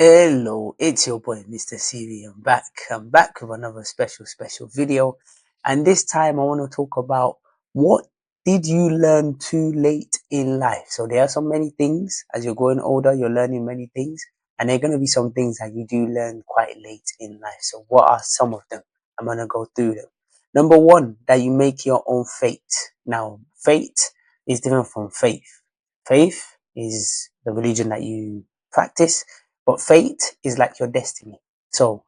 Hello, it's your boy Mr. CV. I'm back with another special video. And this time I want to talk about what did you learn too late in life? So there are so many things as you're growing older, you're learning many things, and there are going to be some things that you do learn quite late in life. So what are some of them? I'm going to go through them. Number one, that you make your own fate. Now, fate is different from faith. Faith is the religion that you practice, but fate is like your destiny. So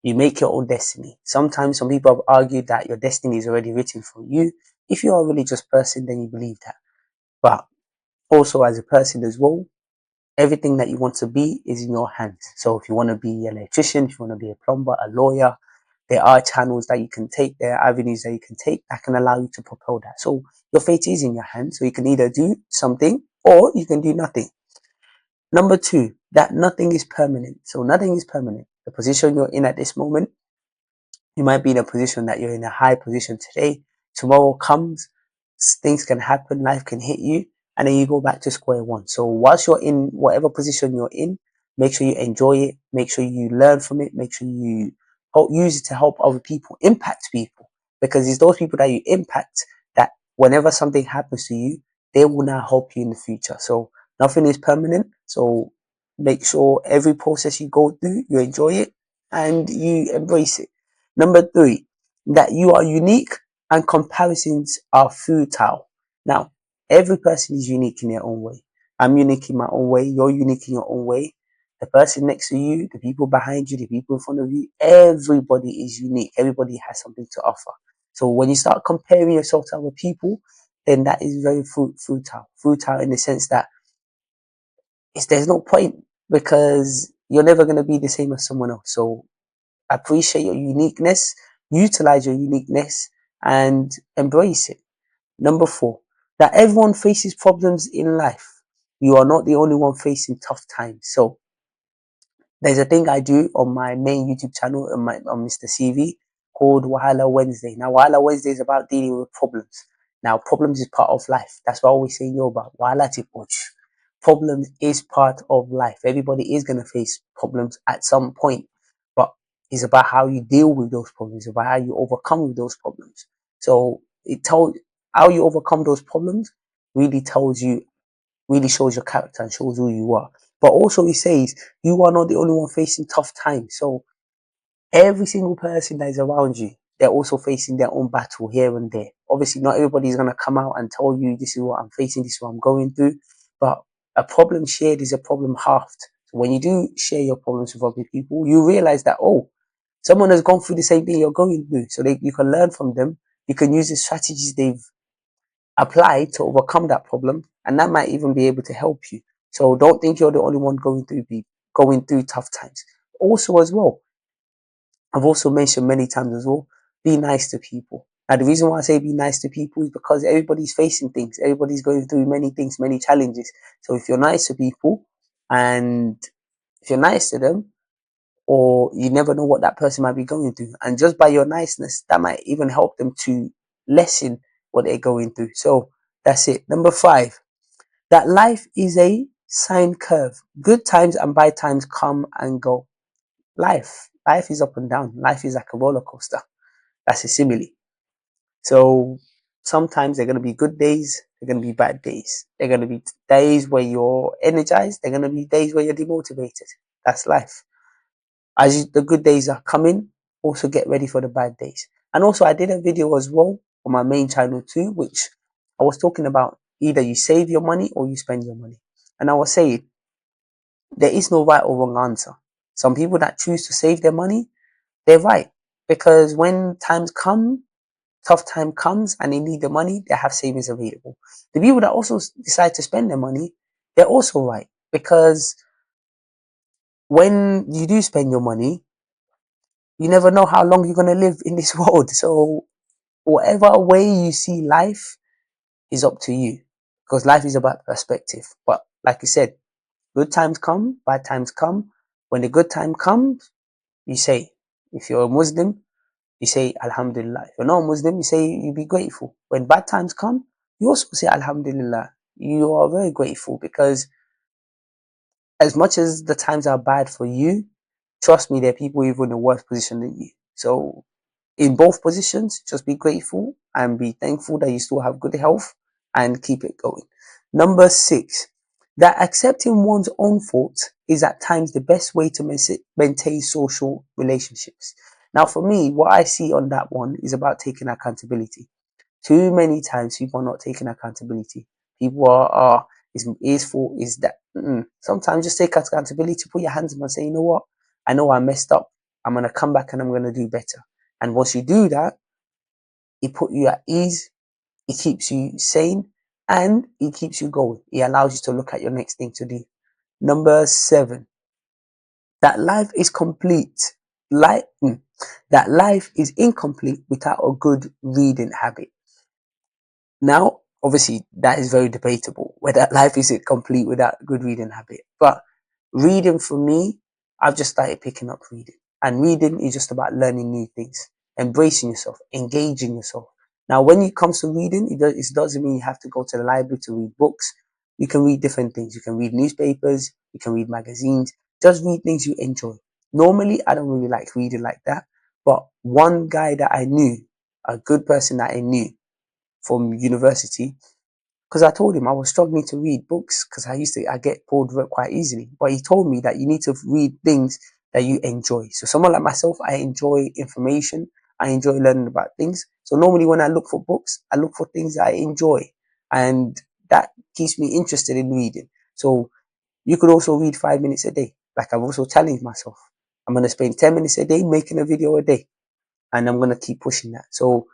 you make your own destiny. Sometimes some people have argued that your destiny is already written for you. If you're a religious person, then you believe that. But also as a person as well, everything that you want to be is in your hands. So if you want to be an electrician, if you want to be a plumber, a lawyer, there are channels that you can take, there are avenues that you can take that can allow you to propel that. So your fate is in your hands. So you can either do something or you can do nothing. Number two, that nothing is permanent. So nothing is permanent. The position you're in at this moment, you might be in a position that you're in a high position today. Tomorrow comes, things can happen, life can hit you, and then you go back to square one. So whilst you're in whatever position you're in, make sure you enjoy it, make sure you learn from it, make sure you use it to help other people, impact people. Because it's those people that you impact that whenever something happens to you, they will now help you in the future. So nothing is permanent. So make sure every process you go through, you enjoy it and you embrace it. Number three, that you are unique and comparisons are futile. Now, every person is unique in their own way. I'm unique in my own way. You're unique in your own way. The person next to you, the people behind you, the people in front of you, everybody is unique. Everybody has something to offer. So when you start comparing yourself to other people, then that is very futile. Futile in the sense that there's no point because you're never going to be the same as someone else. So appreciate your uniqueness, utilize your uniqueness, and embrace it. Number four, that everyone faces problems in life. You are not the only one facing tough times. So there's a thing I do on my main YouTube channel on Mr. CV called Wahala Wednesday. Now, Wahala Wednesday is about dealing with problems. Now, problems is part of life. That's what I always say in Yoruba. Wahala ti poju. Problems is part of life. Everybody is going to face problems at some point, but it's about how you deal with those problems. It's about how you overcome those problems. So it tells how you overcome those problems really tells you, really shows your character and shows who you are. But also he says you are not the only one facing tough times. So every single person that is around you, they're also facing their own battle here and there. Obviously, not everybody is going to come out and tell you this is what I'm facing, this is what I'm going through. But a problem shared is a problem halved. So when you do share your problems with other people, you realize that, oh, someone has gone through the same thing you're going through. So you can learn from them. You can use the strategies they've applied to overcome that problem, and that might even be able to help you. So don't think you're the only one going through tough times. Also, as well, I've also mentioned many times as well, be nice to people. Now, the reason why I say be nice to people is because everybody's facing things. Everybody's going through many things, many challenges. So if you're nice to people and if you're nice to them, or you never know what that person might be going through. And just by your niceness, that might even help them to lessen what they're going through. So that's it. Number five, that life is a sine curve. Good times and bad times come and go. Life is up and down. Life is like a roller coaster. That's a simile. So sometimes they're going to be good days. They're going to be bad days. They're going to be days where you're energized. They're going to be days where you're demotivated. That's life. As the good days are coming, also get ready for the bad days. And also, I did a video as well on my main channel too, which I was talking about either you save your money or you spend your money. And I was saying there is no right or wrong answer. Some people that choose to save their money, they're right. Because when times come, tough time comes and they need the money, they have savings available. The people that also decide to spend their money, they're also right. Because when you do spend your money, you never know how long you're going to live in this world. So whatever way you see life is up to you, because life is about perspective. But like you said, good times come, bad times come. When the good time comes, you say, if you're a Muslim, you say Alhamdulillah. If you're not a Muslim, you say you be grateful. When bad times come, you also say Alhamdulillah. You are very grateful because As much as the times are bad for you, trust me, there are people even in a worse position than you. So in both positions, just be grateful and be thankful that you still have good health and keep it going. Number 6, that accepting one's own faults is at times the best way to maintain social relationships. Now, for me, what I see on that one is about taking accountability. Too many times people are not taking accountability. People are is fault is that. Sometimes just take accountability, put your hands up and say, you know what? I know I messed up. I'm gonna come back and I'm gonna do better. And once you do that, it put you at ease, it keeps you sane, and it keeps you going. It allows you to look at your next thing to do. Number 7, that life is complete. Life, that life is incomplete without a good reading habit. Now, obviously, that is very debatable whether life is complete without a good reading habit. But reading for me, I've just started picking up reading. And reading is just about learning new things, embracing yourself, engaging yourself. Now, when it comes to reading, it doesn't mean you have to go to the library to read books. You can read different things. You can read newspapers, you can read magazines, just read things you enjoy. Normally, I don't really like reading like that. But one guy that I knew, a good person that I knew, from university, because I told him I was struggling to read books because I get bored quite easily. But he told me that you need to read things that you enjoy. So someone like myself, I enjoy information. I enjoy learning about things. So normally when I look for books, I look for things that I enjoy, and that keeps me interested in reading. So you could also read 5 minutes a day. Like I've also challenged myself. I'm going to spend 10 minutes a day making a video a day, and I'm going to keep pushing that. So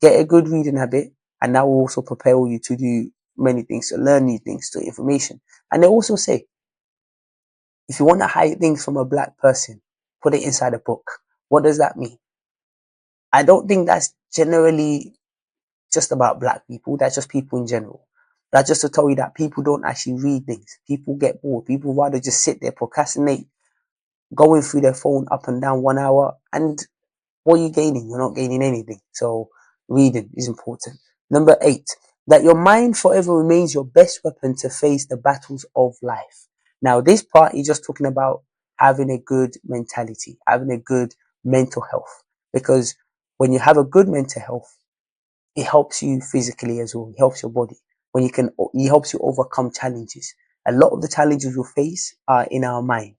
get a good reading habit, and that will also propel you to do many things, to learn new things, to information. And they also say, if you want to hide things from a black person, put it inside a book. What does that mean? I don't think that's generally just about black people. That's just people in general. That's just to tell you that people don't actually read things. People get bored. People rather just sit there, procrastinate, going through their phone up and down 1 hour, and what are you gaining? You're not gaining anything. So reading is important. Number 8, that your mind forever remains your best weapon to face the battles of life. Now, this part is just talking about having a good mentality, having a good mental health. Because when you have a good mental health, it helps you physically as well. It helps your body. It helps you overcome challenges. A lot of the challenges we face are in our mind.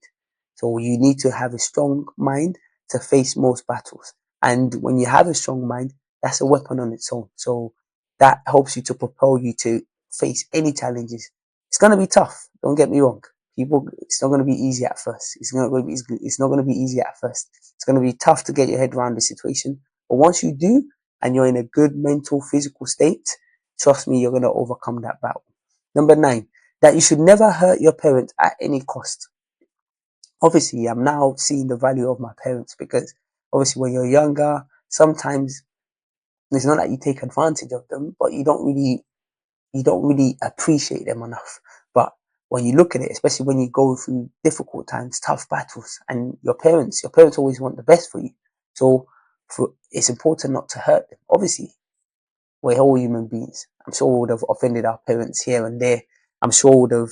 So you need to have a strong mind to face most battles. And when you have a strong mind, that's a weapon on its own. So that helps you to propel you to face any challenges. It's going to be tough. Don't get me wrong. It's not going to be easy at first. It's not going to be easy at first. It's going to be tough to get your head around the situation. But once you do, and you're in a good mental, physical state, trust me, you're going to overcome that battle. Number 9, that you should never hurt your parents at any cost. Obviously, I'm now seeing the value of my parents, because obviously when you're younger, sometimes it's not that you take advantage of them, but you don't really appreciate them enough. But when you look at it, especially when you go through difficult times, tough battles, and your parents always want the best for you. So it's important not to hurt them. Obviously, we're all human beings. I'm sure we would have offended our parents here and there. I'm sure we would have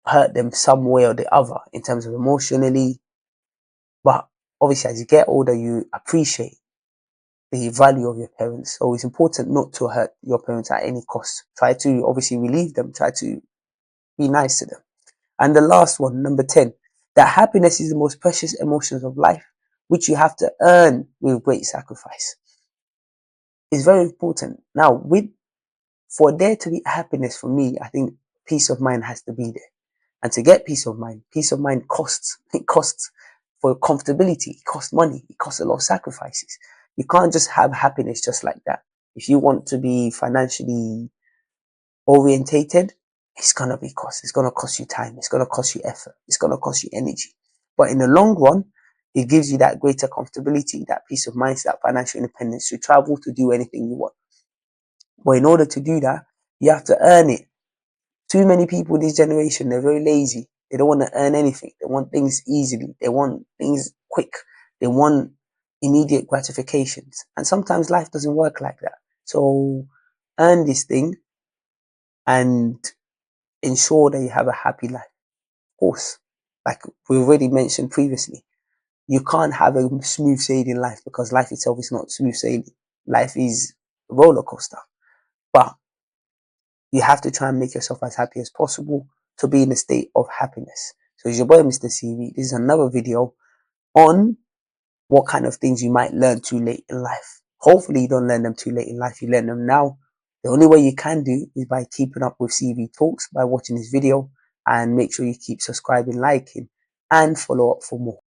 hurt them some way or the other in terms of emotionally. But obviously, as you get older, you appreciate the value of your parents. So it's important not to hurt your parents at any cost. Try to obviously relieve them. Try to be nice to them. And the last one, number 10, that happiness is the most precious emotions of life, which you have to earn with great sacrifice. It's very important. Now, for there to be happiness for me, I think peace of mind has to be there. And to get peace of mind costs. It costs for comfortability. It costs money. It costs a lot of sacrifices. You can't just have happiness just like that. If you want to be financially orientated, it's gonna be cost. It's gonna cost you time. It's gonna cost you effort. It's gonna cost you energy. But in the long run, it gives you that greater comfortability, that peace of mind, that financial independence to travel, to do anything you want. But in order to do that, you have to earn it. Too many people this generation, they're very lazy. They don't want to earn anything. They want things easily. They want things quick. They want immediate gratifications. And sometimes life doesn't work like that. So earn this thing and ensure that you have a happy life. course, like we already mentioned previously, you can't have a smooth sailing life because life itself is not smooth sailing. Life is a roller coaster. But you have to try and make yourself as happy as possible to be in a state of happiness. So it's your boy, Mr. CV. This is another video on what kind of things you might learn too late in life. Hopefully you don't learn them too late in life. You learn them now. The only way you can do is by keeping up with CV Talks, by watching this video, and make sure you keep subscribing, liking, and follow up for more.